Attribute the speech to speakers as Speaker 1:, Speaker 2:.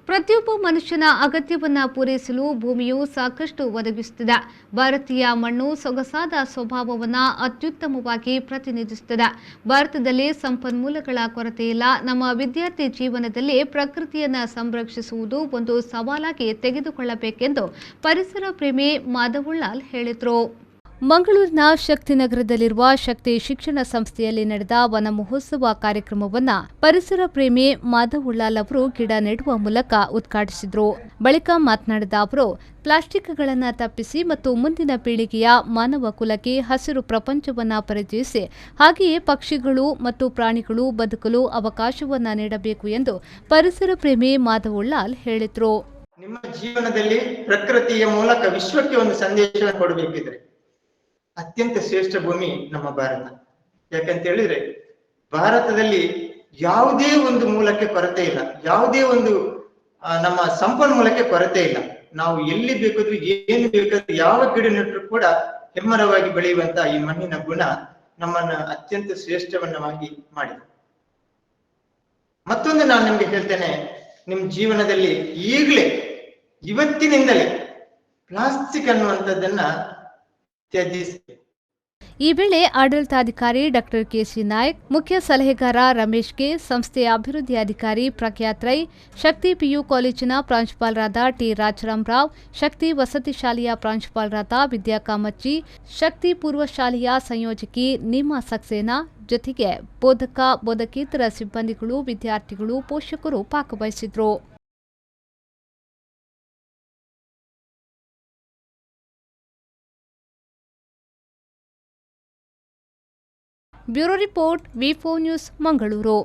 Speaker 1: ಪ್ರತಿಯೊಬ್ಬ ಮನುಷ್ಯನ ಅಗತ್ಯವನ್ನ ಪೂರೈಸಲು ಭೂಮಿಯು ಸಾಕಷ್ಟು ಒದಗಿಸುತ್ತದೆ. ಭಾರತೀಯ ಮಣ್ಣು ಸೊಗಸಾದ ಸ್ವಭಾವವನ್ನು ಅತ್ಯುತ್ತಮವಾಗಿ ಪ್ರತಿನಿಧಿಸುತ್ತದೆ. ಭಾರತದಲ್ಲಿ ಸಂಪನ್ಮೂಲಗಳ ಕೊರತೆ ಇಲ್ಲ. ನಮ್ಮ ವಿದ್ಯಾರ್ಥಿ ಜೀವನದಲ್ಲಿ ಪ್ರಕೃತಿಯನ್ನು ಸಂರಕ್ಷಿಸುವುದು ಒಂದು ಸವಾಲಾಗಿ ತೆಗೆದುಕೊಳ್ಳಬೇಕೆಂದು ಪರಿಸರ ಪ್ರೇಮಿ ಮಾಧವುಳ್ಳಾಲ್ ಹೇಳಿದರು. ಮಂಗಳೂರಿನ ಶಕ್ತಿನಗರದಲ್ಲಿರುವ ಶಕ್ತಿ ಶಿಕ್ಷಣ ಸಂಸ್ಥೆಯಲ್ಲಿ ನಡೆದ ವನ ಮಹೋತ್ಸವ ಕಾರ್ಯಕ್ರಮವನ್ನು ಪರಿಸರ ಪ್ರೇಮಿ ಮಾಧವುಳ್ಳಾಲ್ ಅವರು ಗಿಡ ನೆಡುವ ಮೂಲಕ ಉದ್ಘಾಟಿಸಿದರು. ಬಳಿಕ ಮಾತನಾಡಿದ ಅವರು, ಪ್ಲಾಸ್ಟಿಕ್ಗಳನ್ನು ತಪ್ಪಿಸಿ ಮತ್ತು ಮುಂದಿನ ಪೀಳಿಗೆಯ ಮಾನವ ಕುಲಕ್ಕೆ ಹಸಿರು ಪ್ರಪಂಚವನ್ನು ಪರಿಚಯಿಸಿ, ಹಾಗೆಯೇ ಪಕ್ಷಿಗಳು ಮತ್ತು ಪ್ರಾಣಿಗಳು ಬದುಕಲು ಅವಕಾಶವನ್ನು ನೀಡಬೇಕು ಎಂದು ಪರಿಸರ ಪ್ರೇಮಿ ಮಾಧವುಳ್ಳಾಲ್ ಹೇಳಿದರು.
Speaker 2: ನಿಮ್ಮ ಜೀವನದಲ್ಲಿ ಪ್ರಕೃತಿಯ ಮೂಲಕ ವಿಶ್ವಕ್ಕೆ ಒಂದು ಸಂದೇಶವನ್ನು ಕೊಡಬೇಕಿದ್ರೆ ಅತ್ಯಂತ ಶ್ರೇಷ್ಠ ಭೂಮಿ ನಮ್ಮ ಭಾರತ. ಯಾಕಂತ ಹೇಳಿದ್ರೆ ಭಾರತದಲ್ಲಿ ಯಾವುದೇ ಒಂದು ಮೂಲಕ್ಕೆ ಕೊರತೆ ಇಲ್ಲ, ಯಾವುದೇ ಒಂದು ನಮ್ಮ ಸಂಪನ್ಮೂಲಕ್ಕೆ ಕೊರತೆ ಇಲ್ಲ. ನಾವು ಎಲ್ಲಿ ಬೇಕಾದ್ರೂ ಏನು ಬೇಕಾದ್ರೂ ಯಾವ ಗಿಡ ನೆಟ್ಟರು ಕೂಡ ಹೆಮ್ಮರವಾಗಿ ಬೆಳೆಯುವಂತ ಈ ಮಣ್ಣಿನ ಗುಣ ನಮ್ಮನ್ನ ಅತ್ಯಂತ ಶ್ರೇಷ್ಠವನ್ನವಾಗಿ ಮಾಡಿದೆ. ಮತ್ತೊಂದು ನಾನು ನಿಮ್ಗೆ ಹೇಳ್ತೇನೆ, ನಿಮ್ ಜೀವನದಲ್ಲಿ ಈಗಲೇ ಇವತ್ತಿನಿಂದಲೇ ಪ್ಲಾಸ್ಟಿಕ್ ಅನ್ನುವಂಥದ್ದನ್ನ ತ್ಯಜಿಸಿ.
Speaker 1: ಈ ವೇಳೆ ಆಡಳಿತಾಧಿಕಾರಿ ಡಾಕ್ಟರ್ ಕೆಸಿ ನಾಯಕ್, ಮುಖ್ಯ ಸಲಹೆಗಾರ ರಮೇಶ್ ಕೆ, ಸಂಸ್ಥೆಯ ಅಭಿವೃದ್ಧಿ ಅಧಿಕಾರಿ ಪ್ರಖ್ಯಾತ್ ರೈ, ಶಕ್ತಿ ಪಿಯು ಕಾಲೇಜಿನ ಪ್ರಾಂಶುಪಾಲರಾದ ಟಿ ರಾಜಾರಾಮರಾವ್, ಶಕ್ತಿ ವಸತಿ ಶಾಲೆಯ ಪ್ರಾಂಶುಪಾಲರಾದ ವಿದ್ಯಾ ಕಾಮಚ್ಚಿ, ಶಕ್ತಿ ಪೂರ್ವ ಶಾಲೆಯ ಸಂಯೋಜಕಿ ನೀಮಾ ಸಕ್ಸೇನಾ ಜೊತೆಗೆ ಬೋಧಕ ಬೋಧಕೇತರ ಸಿಬ್ಬಂದಿಗಳು, ವಿದ್ಯಾರ್ಥಿಗಳು, ಪೋಷಕರು ಭಾಗವಹಿಸಿದ್ರು. ಬ್ಯೂರೋ ರಿಪೋರ್ಟ್, ವಿ4 ನ್ಯೂಸ್, ಮಂಗಳೂರು.